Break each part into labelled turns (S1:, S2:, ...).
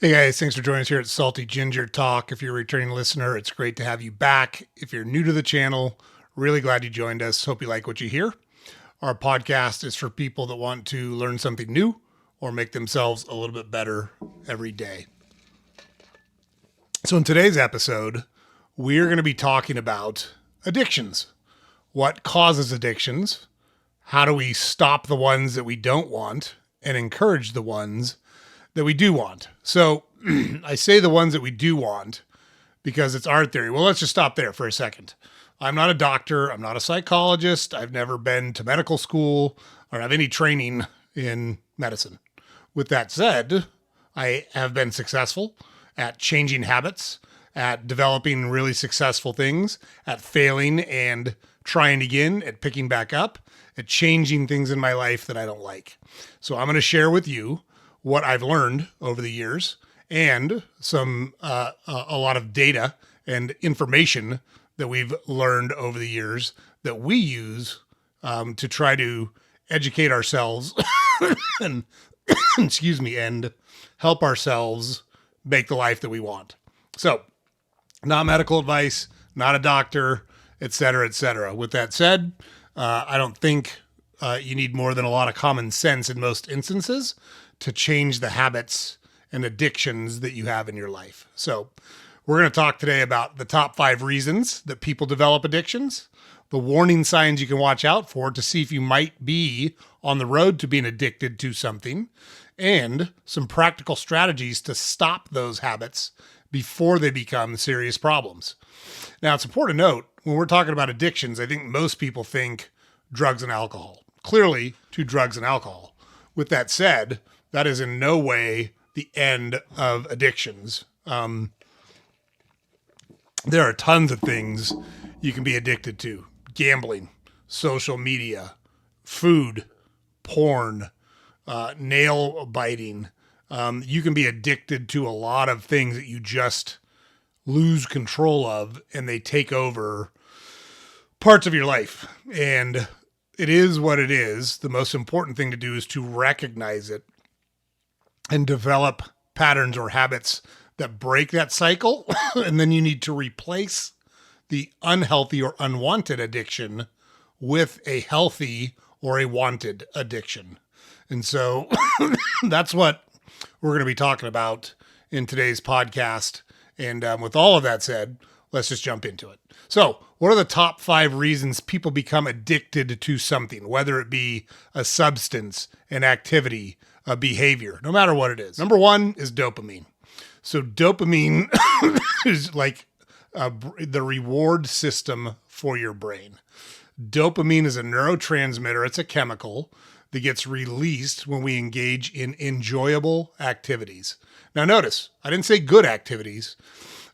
S1: Hey guys, thanks for joining us here at Salty Ginger Talk. If you're a returning listener, it's great to have you back. If you're new to the channel, really glad you joined us. Hope you like what you hear. Our podcast is for people that want to learn something new or make themselves a little bit better every day. So in today's episode, we're going to be talking about addictions. What causes addictions? How do we stop the ones that we don't want and encourage the ones that we do want? So I say the ones that we do want because it's our theory. Well, let's just stop there for a second. I'm not a doctor. I'm not a psychologist. I've never been to medical school or have any training in medicine. With that said, I have been successful at changing habits, at developing really successful things, at failing and trying again, at picking back up, at changing things in my life that I don't like. So I'm going to share with you what I've learned over the years and some a lot of data and information that we've learned over the years that we use to try to educate ourselves and excuse me, and help ourselves make the life that we want. So, not medical advice, not a doctor, et cetera, et cetera. With that said, I don't think you need more than a lot of common sense in most instances to change the habits and addictions that you have in your life. So we're going to talk today about the top 5 reasons that people develop addictions, the warning signs you can watch out for to see if you might be on the road to being addicted to something, and some practical strategies to stop those habits before they become serious problems. Now, it's important to note, when we're talking about addictions, I think most people think drugs and alcohol. Clearly, to drugs and alcohol. With that said, that is in no way the end of addictions. There are tons of things you can be addicted to. Gambling, social media, food, porn, nail biting. You can be addicted to a lot of things that you just lose control of and they take over parts of your life. And it is what it is. The most important thing to do is to recognize it and develop patterns or habits that break that cycle. And then you need to replace the unhealthy or unwanted addiction with a healthy or a wanted addiction. And so that's what we're going to be talking about in today's podcast. And with all of that said, let's just jump into it. So what are the top 5 reasons people become addicted to something, whether it be a substance, an activity, a behavior, no matter what it is? Number 1 is dopamine. So dopamine is like the reward system for your brain. Dopamine is a neurotransmitter. It's a chemical that gets released when we engage in enjoyable activities. Now notice, I didn't say good activities.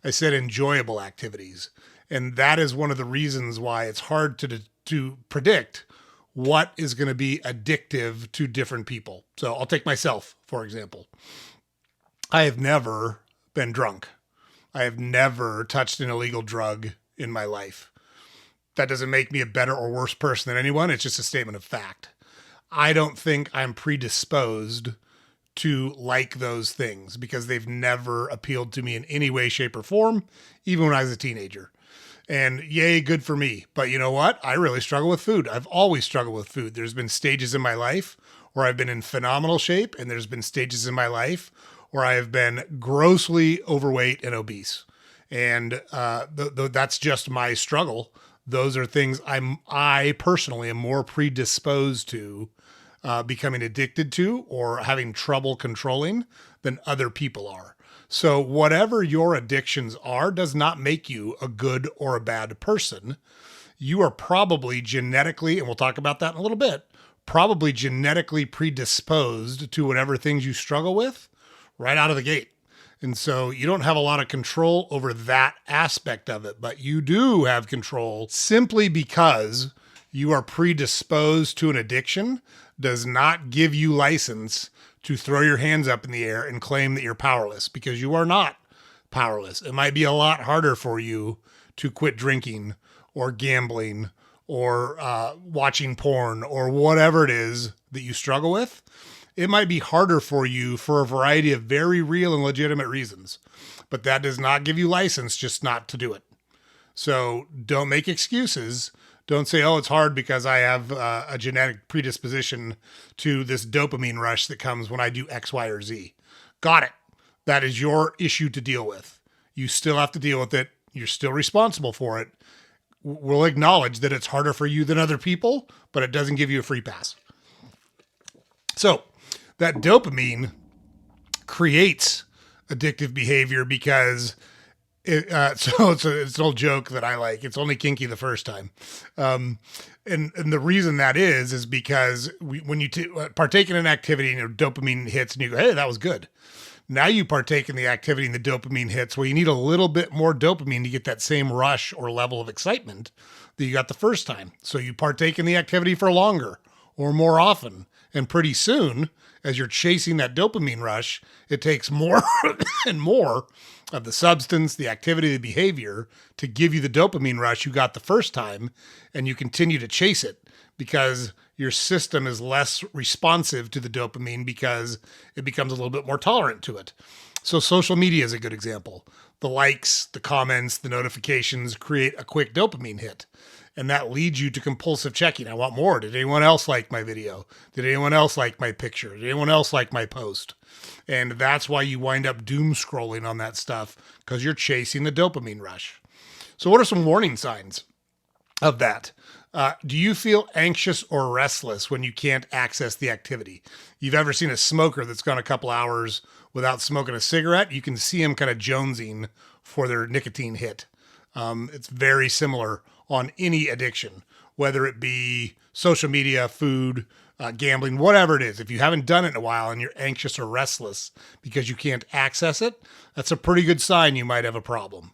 S1: I said enjoyable activities. And that is one of the reasons why it's hard to predict what is going to be addictive to different people. So I'll take myself, for example. I have never been drunk. I have never touched an illegal drug in my life. That doesn't make me a better or worse person than anyone. It's just a statement of fact. I don't think I'm predisposed to like those things because they've never appealed to me in any way, shape, or form, even when I was a teenager. And yay, good for me. But you know what? I really struggle with food. I've always struggled with food. There's been stages in my life where I've been in phenomenal shape, and there's been stages in my life where I have been grossly overweight and obese. And that's just my struggle. Those are things I personally am more predisposed to becoming addicted to or having trouble controlling than other people are. So whatever your addictions are does not make you a good or a bad person. You are probably genetically, and we'll talk about that in a little bit, probably genetically predisposed to whatever things you struggle with right out of the gate. And so you don't have a lot of control over that aspect of it, but you do have control simply because you are predisposed to an addiction does not give you license to throw your hands up in the air and claim that you're powerless, because you are not powerless. It might be a lot harder for you to quit drinking or gambling or watching porn or whatever it is that you struggle with. it might be harder for you for a variety of very real and legitimate reasons, but that does not give you license just not to do it. So don't make excuses. Don't say, oh, it's hard because I have a genetic predisposition to this dopamine rush that comes when I do X, Y, or Z. Got it. That is your issue to deal with. You still have to deal with it. You're still responsible for it. We'll acknowledge that it's harder for you than other people, but it doesn't give you a free pass. So that dopamine creates addictive behavior because it's an old joke that I like. It's only kinky the first time. And the reason that is because when you partake in an activity and your dopamine hits and you go, hey, that was good. Now you partake in the activity and the dopamine hits. Well, you need a little bit more dopamine to get that same rush or level of excitement that you got the first time. So you partake in the activity for longer or more often. And pretty soon, as you're chasing that dopamine rush, it takes more and more of the substance, the activity, the behavior to give you the dopamine rush you got the first time. And you continue to chase it because your system is less responsive to the dopamine because it becomes a little bit more tolerant to it. So social media is a good example. The likes, the comments, the notifications create a quick dopamine hit. And that leads you to compulsive checking. I want more. Did anyone else like my video? Did anyone else like my picture? Did anyone else like my post? And that's why you wind up doom scrolling on that stuff, because you're chasing the dopamine rush. So what are some warning signs of that? Do you feel anxious or restless when you can't access the activity? You've ever seen a smoker that's gone a couple hours without smoking a cigarette? You can see them kind of jonesing for their nicotine hit. It's very similar on any addiction, whether it be social media, food, gambling, whatever it is. If you haven't done it in a while and you're anxious or restless because you can't access it, that's a pretty good sign you might have a problem.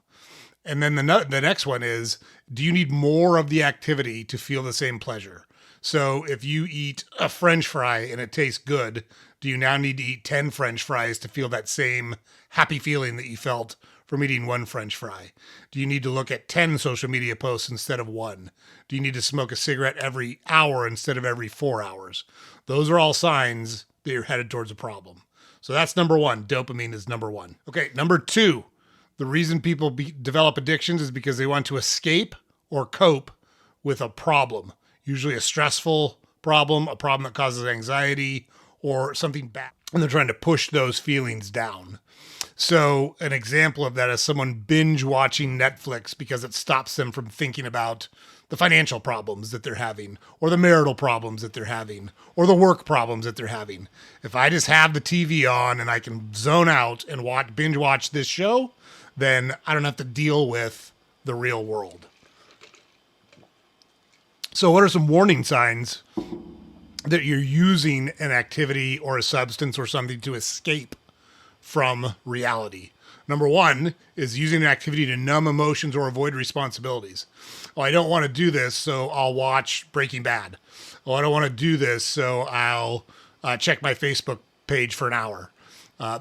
S1: And then the next one is, do you need more of the activity to feel the same pleasure? So if you eat a French fry and it tastes good, do you now need to eat 10 French fries to feel that same happy feeling that you felt from eating one French fry? Do you need to look at 10 social media posts instead of one? Do you need to smoke a cigarette every hour instead of every 4 hours? Those are all signs that you're headed towards a problem. So that's number one. Dopamine is number one. Okay, number two. The reason people develop addictions is because they want to escape or cope with a problem, usually a stressful problem, a problem that causes anxiety, or something bad. And they're trying to push those feelings down. So an example of that is someone binge watching Netflix because it stops them from thinking about the financial problems that they're having, or the marital problems that they're having, or the work problems that they're having. If I just have the TV on and I can zone out and binge watch this show, then I don't have to deal with the real world. So what are some warning signs that you're using an activity or a substance or something to escape from reality? Number one is using an activity to numb emotions or avoid responsibilities. Oh, I don't want to do this, so I'll watch Breaking Bad. Oh, I don't want to do this, so I'll check my Facebook page for an hour.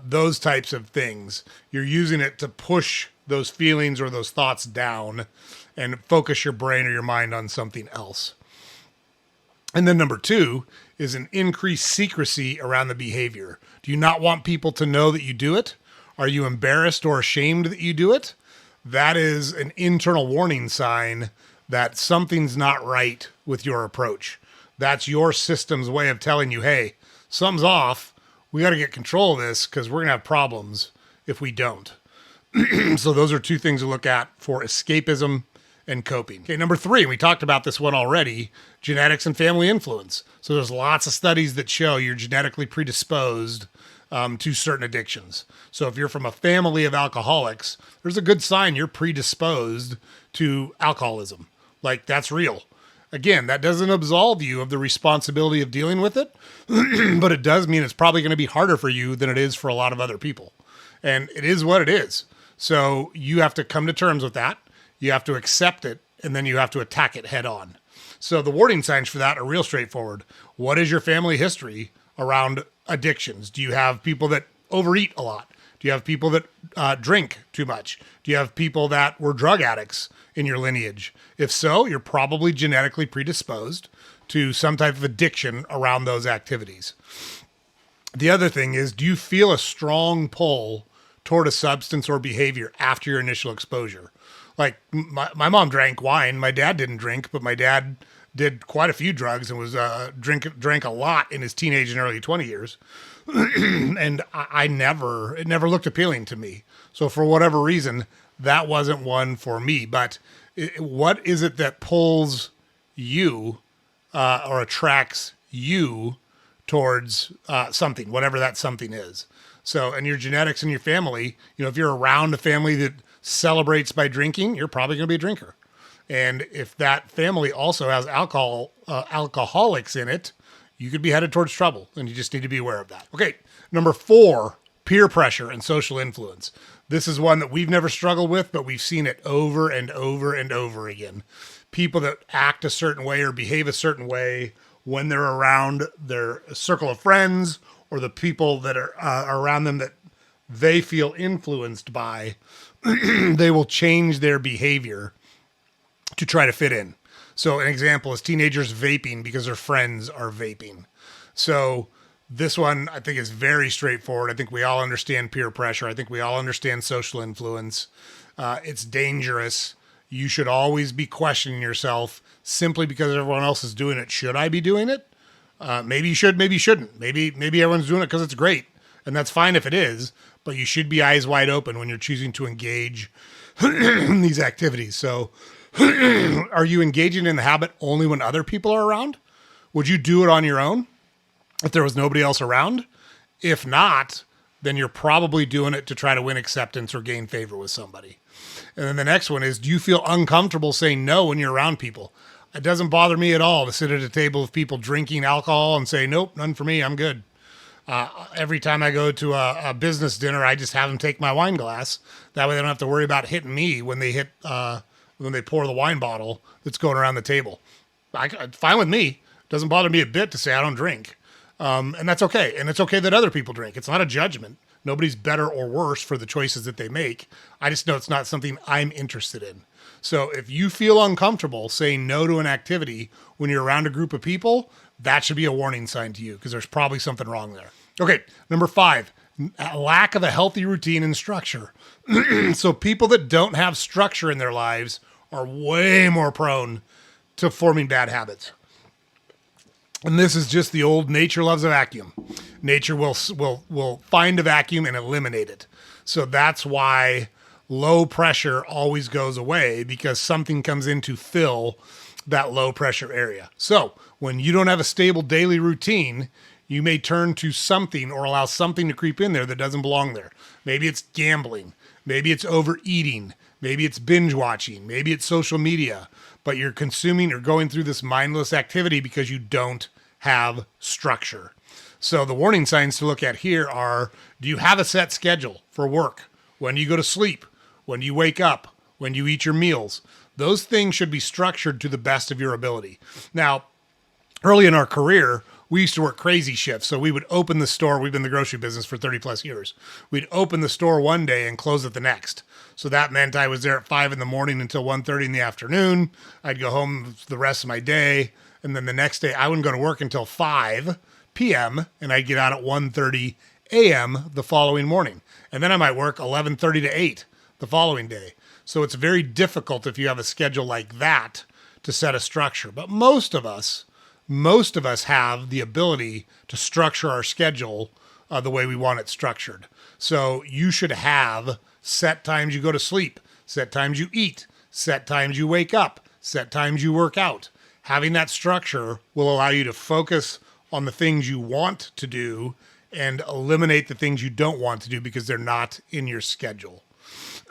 S1: Those types of things. You're using it to push those feelings or those thoughts down and focus your brain or your mind on something else. And then number two is an increased secrecy around the behavior. Do you not want people to know that you do it? Are you embarrassed or ashamed that you do it? That is an internal warning sign that something's not right with your approach. That's your system's way of telling you, hey, something's off. We got to get control of this because we're going to have problems if we don't. So those are two things to look at for escapism and coping. Okay, number three, we talked about this one already, genetics and family influence. So there's lots of studies that show you're genetically predisposed to certain addictions. So if you're from a family of alcoholics, there's a good sign you're predisposed to alcoholism. Like, that's real. Again, that doesn't absolve you of the responsibility of dealing with it, but it does mean it's probably going to be harder for you than it is for a lot of other people. And it is what it is. So you have to come to terms with that. You have to accept it, and then you have to attack it head on. So the warning signs for that are real straightforward. What is your family history around addictions? Do you have people that overeat a lot? Do you have people that drink too much? Do you have people that were drug addicts in your lineage? If so, you're probably genetically predisposed to some type of addiction around those activities. The other thing is, do you feel a strong pull toward a substance or behavior after your initial exposure? Like my mom drank wine. My dad didn't drink, but my dad did quite a few drugs and was drank a lot in his teenage and early 20 years. And it never looked appealing to me. So for whatever reason, that wasn't one for me. But what is it that pulls you or attracts you towards something, whatever that something is? So, and your genetics and your family, if you're around a family that celebrates by drinking, you're probably going to be a drinker. And if that family also has alcoholics in it, you could be headed towards trouble, and you just need to be aware of that. Okay, number 4, peer pressure and social influence. This is one that we've never struggled with, but we've seen it over and over and over again. People that act a certain way or behave a certain way when they're around their circle of friends or the people that are around them that they feel influenced by, they will change their behavior to try to fit in. So an example is teenagers vaping because their friends are vaping. So this one I think is very straightforward. I think we all understand peer pressure. I think we all understand social influence. It's dangerous. You should always be questioning yourself simply because everyone else is doing it. Should I be doing it? Maybe you should, maybe you shouldn't. Maybe everyone's doing it because it's great, and that's fine if it is, but you should be eyes wide open when you're choosing to engage in these activities. So are you engaging in the habit only when other people are around? Would you do it on your own if there was nobody else around? If not, then you're probably doing it to try to win acceptance or gain favor with somebody. And then the next one is, do you feel uncomfortable saying no when you're around people? It doesn't bother me at all to sit at a table of people drinking alcohol and say, nope, none for me, I'm good. Every time I go to a business dinner, I just have them take my wine glass. That way they don't have to worry about hitting me when they pour the wine bottle that's going around the table. Fine with me. It doesn't bother me a bit to say I don't drink. And that's okay. And it's okay that other people drink. It's not a judgment. Nobody's better or worse for the choices that they make. I just know it's not something I'm interested in. So if you feel uncomfortable saying no to an activity when you're around a group of people, that should be a warning sign to you because there's probably something wrong there. Okay, number 5, lack of a healthy routine and structure. So people that don't have structure in their lives are way more prone to forming bad habits. And this is just the old nature loves a vacuum. Nature will find a vacuum and eliminate it. So that's why low pressure always goes away, because something comes in to fill that low pressure area. So when you don't have a stable daily routine, you may turn to something or allow something to creep in there that doesn't belong there. Maybe it's gambling. Maybe it's overeating. Maybe it's binge watching. Maybe it's social media. But you're consuming or going through this mindless activity because you don't have structure. So the warning signs to look at here are, do you have a set schedule for work? When do you go to sleep? When do you wake up? When do you eat your meals? Those things should be structured to the best of your ability. Now, early in our career, we used to work crazy shifts. So we would open the store. We've been in the grocery business for 30 plus years. We'd open the store one day and close it the next. So that meant I was there at 5 a.m. until 1:30 in the afternoon. I'd go home the rest of my day. And then the next day I wouldn't go to work until 5 p.m. and I'd get out at 1:30 a.m. the following morning. And then I might work 11:30 to 8 the following day. So it's very difficult if you have a schedule like that to set a structure. But most of us have the ability to structure our schedule the way we want it structured. So you should have set times you go to sleep, set times you eat, set times you wake up, set times you work out. Having that structure will allow you to focus on the things you want to do and eliminate the things you don't want to do because they're not in your schedule.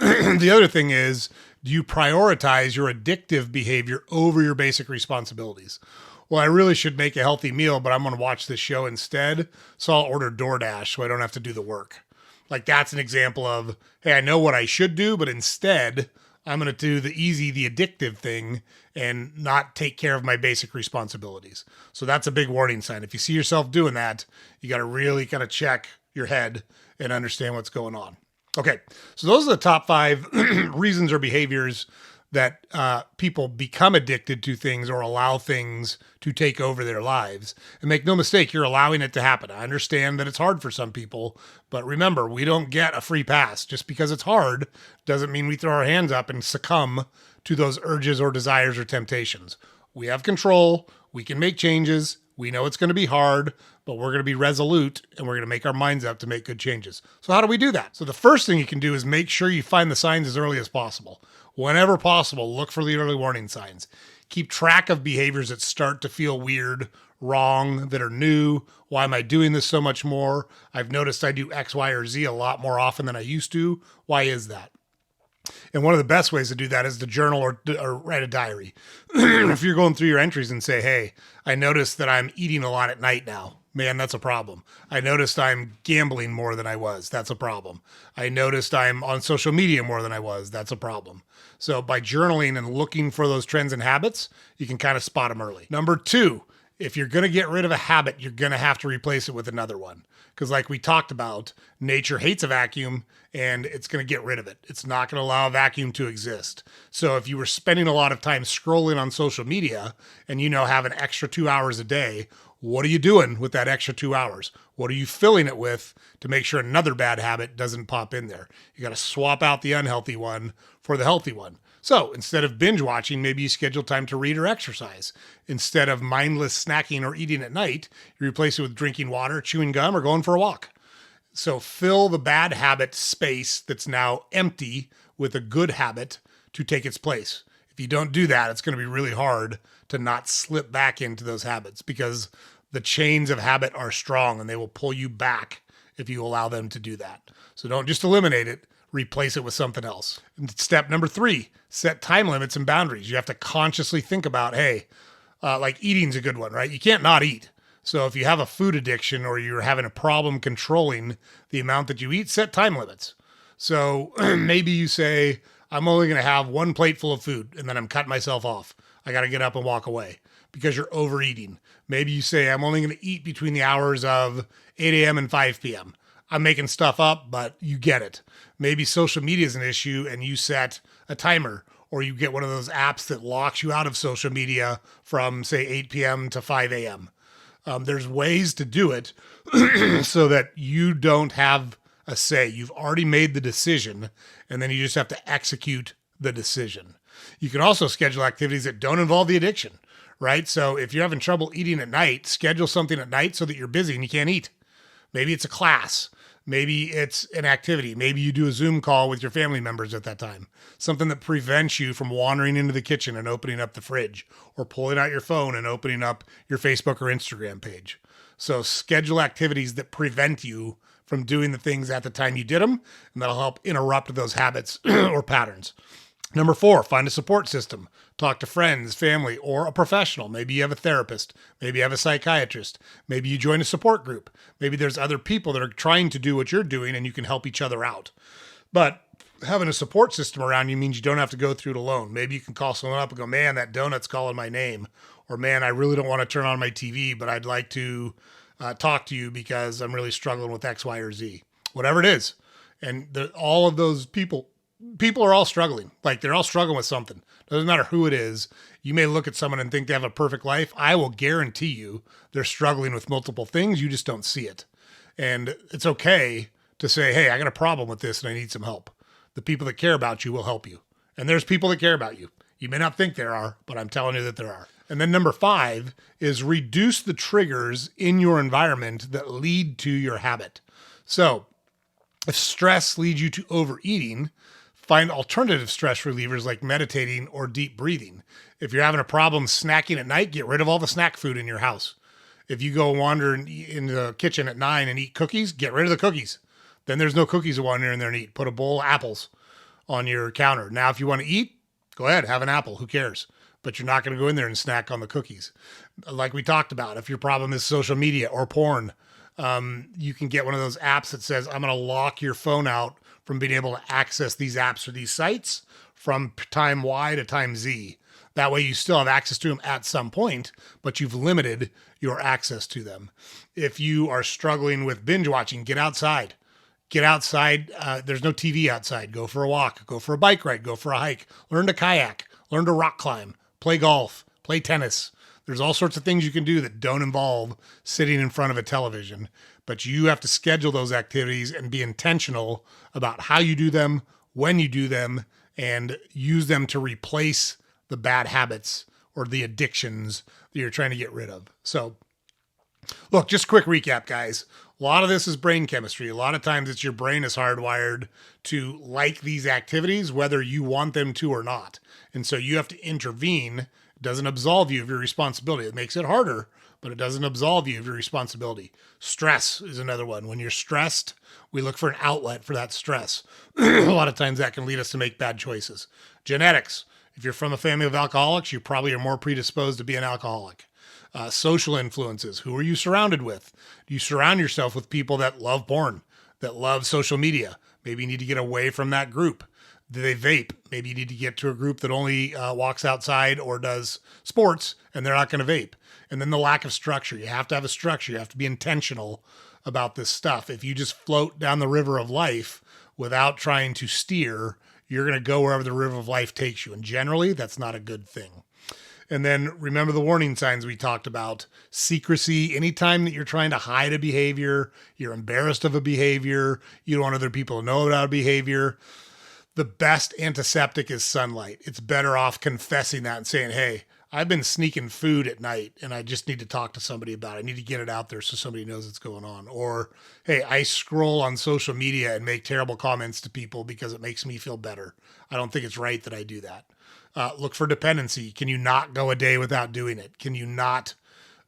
S1: The other thing is, do you prioritize your addictive behavior over your basic responsibilities? Well, I really should make a healthy meal, but I'm going to watch this show instead. So I'll order DoorDash so I don't have to do the work. Like, that's an example of, hey, I know what I should do, but instead I'm going to do the easy, the addictive thing and not take care of my basic responsibilities. So that's a big warning sign. If you see yourself doing that, you got to really kind of check your head and understand what's going on. Okay, so those are the top 5 reasons or behaviors that people become addicted to things or allow things to take over their lives. And make no mistake, you're allowing it to happen. I understand that it's hard for some people, but remember, we don't get a free pass. Just because it's hard doesn't mean we throw our hands up and succumb to those urges or desires or temptations. We have control. We can make changes. We know it's going to be hard, but we're going to be resolute and we're going to make our minds up to make good changes. So how do we do that? So the first thing you can do is make sure you find the signs as early as possible. Whenever possible, look for the early warning signs. Keep track of behaviors that start to feel weird, wrong, that are new. Why am I doing this so much more? I've noticed I do X, Y, or Z a lot more often than I used to. Why is that? And one of the best ways to do that is to journal or write a diary. If you're going through your entries and say, hey, I noticed that I'm eating a lot at night now. Man, that's a problem. I noticed I'm gambling more than I was. That's a problem. I noticed I'm on social media more than I was. That's a problem. So by journaling and looking for those trends and habits, you can kind of spot them early. Number 2, if you're going to get rid of a habit, you're going to have to replace it with another one. Because like we talked about, nature hates a vacuum and it's going to get rid of it. It's not going to allow a vacuum to exist. So if you were spending a lot of time scrolling on social media and have an extra 2 hours a day, what are you doing with that extra 2 hours? What are you filling it with to make sure another bad habit doesn't pop in there? You got to swap out the unhealthy one for the healthy one. So instead of binge watching, maybe you schedule time to read or exercise. Instead of mindless snacking or eating at night, you replace it with drinking water, chewing gum, or going for a walk. So fill the bad habit space that's now empty with a good habit to take its place. If you don't do that, it's going to be really hard to not slip back into those habits because the chains of habit are strong and they will pull you back if you allow them to do that. So don't just eliminate it, replace it with something else. And step number 3, set time limits and boundaries. You have to consciously think about, hey, like eating's a good one, right? You can't not eat. So if you have a food addiction or you're having a problem controlling the amount that you eat, set time limits. So maybe you say, I'm only going to have 1 plate full of food and then I'm cutting myself off. I got to get up and walk away because you're overeating. Maybe you say, I'm only going to eat between the hours of 8 a.m. and 5 p.m. I'm making stuff up, but you get it. Maybe social media is an issue and you set a timer or you get one of those apps that locks you out of social media from, say, 8 p.m. to 5 a.m. There's ways to do it so that you don't have a say. You've already made the decision, and then you just have to execute the decision. You can also schedule activities that don't involve the addiction, right? So if you're having trouble eating at night, schedule something at night so that you're busy and you can't eat. Maybe it's a class. Maybe it's an activity. Maybe you do a Zoom call with your family members at that time. Something that prevents you from wandering into the kitchen and opening up the fridge or pulling out your phone and opening up your Facebook or Instagram page. So schedule activities that prevent you from doing the things at the time you did them, and that'll help interrupt those habits or patterns. Number 4, find a support system. Talk to friends, family, or a professional. Maybe you have a therapist. Maybe you have a psychiatrist. Maybe you join a support group. Maybe there's other people that are trying to do what you're doing and you can help each other out. But having a support system around you means you don't have to go through it alone. Maybe you can call someone up and go, man, that donut's calling my name. Or man, I really don't want to turn on my TV, but I'd like to talk to you because I'm really struggling with X, Y, or Z. Whatever it is. And all of those people are all struggling. Like they're all struggling with something. Doesn't matter who it is. You may look at someone and think they have a perfect life. I will guarantee you they're struggling with multiple things. You just don't see it. And it's okay to say, hey, I got a problem with this and I need some help. The people that care about you will help you. And there's people that care about you. You may not think there are, but I'm telling you that there are. And then number 5 is reduce the triggers in your environment that lead to your habit. So if stress leads you to overeating, find alternative stress relievers like meditating or deep breathing. If you're having a problem snacking at night, get rid of all the snack food in your house. If you go wander in the kitchen at 9 and eat cookies, get rid of the cookies. Then there's no cookies to wander in there and eat. Put a bowl of apples on your counter. Now, if you want to eat, go ahead, have an apple. Who cares? But you're not going to go in there and snack on the cookies. Like we talked about, if your problem is social media or porn, you can get one of those apps that says, I'm going to lock your phone out from being able to access these apps or these sites from time Y to time Z. That way you still have access to them at some point, but you've limited your access to them. If you are struggling with binge watching, get outside. Get outside. There's no TV outside. Go for a walk. Go for a bike ride. Go for a hike. Learn to kayak. Learn to rock climb. Play golf. Play tennis. There's all sorts of things you can do that don't involve sitting in front of a television, but you have to schedule those activities and be intentional about how you do them, when you do them, and use them to replace the bad habits or the addictions that you're trying to get rid of. So, look, just a quick recap, guys. A lot of this is brain chemistry. A lot of times it's your brain is hardwired to like these activities, whether you want them to or not. And so you have to intervene. It doesn't absolve you of your responsibility. It makes it harder, but it doesn't absolve you of your responsibility. Stress is another one. When you're stressed, we look for an outlet for that stress. A lot of times that can lead us to make bad choices. Genetics. If you're from a family of alcoholics, you probably are more predisposed to be an alcoholic. Social influences. Who are you surrounded with? Do you surround yourself with people that love porn, that love social media? Maybe you need to get away from that group. Do they vape? Maybe you need to get to a group that only walks outside or does sports, and they're not going to vape. And then the lack of structure. You have to have a structure. You have to be intentional about this stuff. If you just float down the river of life without trying to steer, you're going to go wherever the river of life takes you. And generally, that's not a good thing. And then remember the warning signs we talked about. Secrecy. Anytime that you're trying to hide a behavior, you're embarrassed of a behavior, you don't want other people to know about a behavior, the best antiseptic is sunlight. It's better off confessing that and saying, hey, I've been sneaking food at night and I just need to talk to somebody about it. I need to get it out there so somebody knows what's going on. Or, hey, I scroll on social media and make terrible comments to people because it makes me feel better. I don't think it's right that I do that. Look for dependency. Can you not go a day without doing it? Can you not,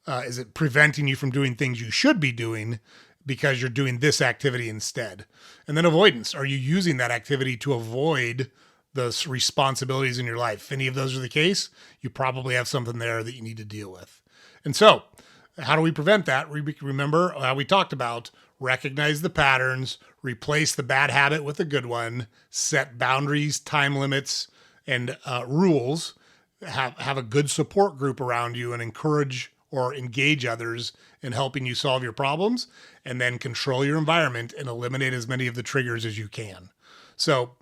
S1: is it preventing you from doing things you should be doing because you're doing this activity instead? And then avoidance. Are you using that activity to avoid those responsibilities in your life? If any of those are the case, you probably have something there that you need to deal with. And so how do we prevent that? Remember how we talked about recognize the patterns, replace the bad habit with a good one, set boundaries, time limits, and rules, have a good support group around you and encourage or engage others in helping you solve your problems, and then control your environment and eliminate as many of the triggers as you can. So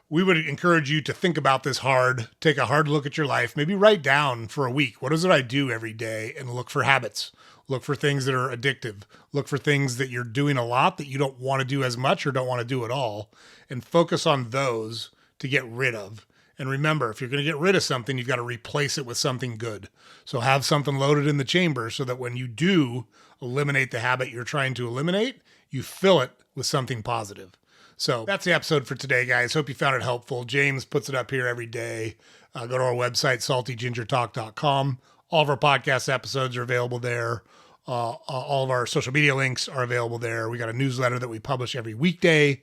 S1: we would encourage you to think about this hard, take a hard look at your life, maybe write down for a week, what is it I do every day, and look for habits. Look for things that are addictive. Look for things that you're doing a lot that you don't want to do as much or don't want to do at all, and focus on those to get rid of. And remember, if you're going to get rid of something, you've got to replace it with something good. So have something loaded in the chamber so that when you do eliminate the habit you're trying to eliminate, you fill it with something positive. So that's the episode for today, guys. Hope you found it helpful. James puts it up here every day. Go to our website, saltygingertalk.com. All of our podcast episodes are available there. All of our social media links are available there. We got a newsletter that we publish every weekday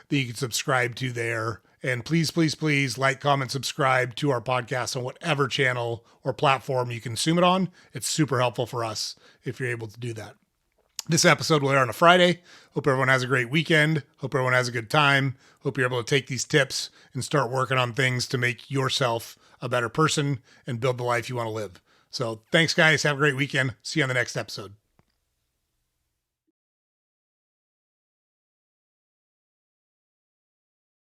S1: that you can subscribe to there. And please, please, please like, comment, subscribe to our podcast on whatever channel or platform you consume it on. It's super helpful for us if you're able to do that. This episode will air on a Friday. Hope everyone has a great weekend. Hope everyone has a good time. Hope you're able to take these tips and start working on things to make yourself a better person and build the life you want to live. So thanks, guys. Have a great weekend. See you on the next episode.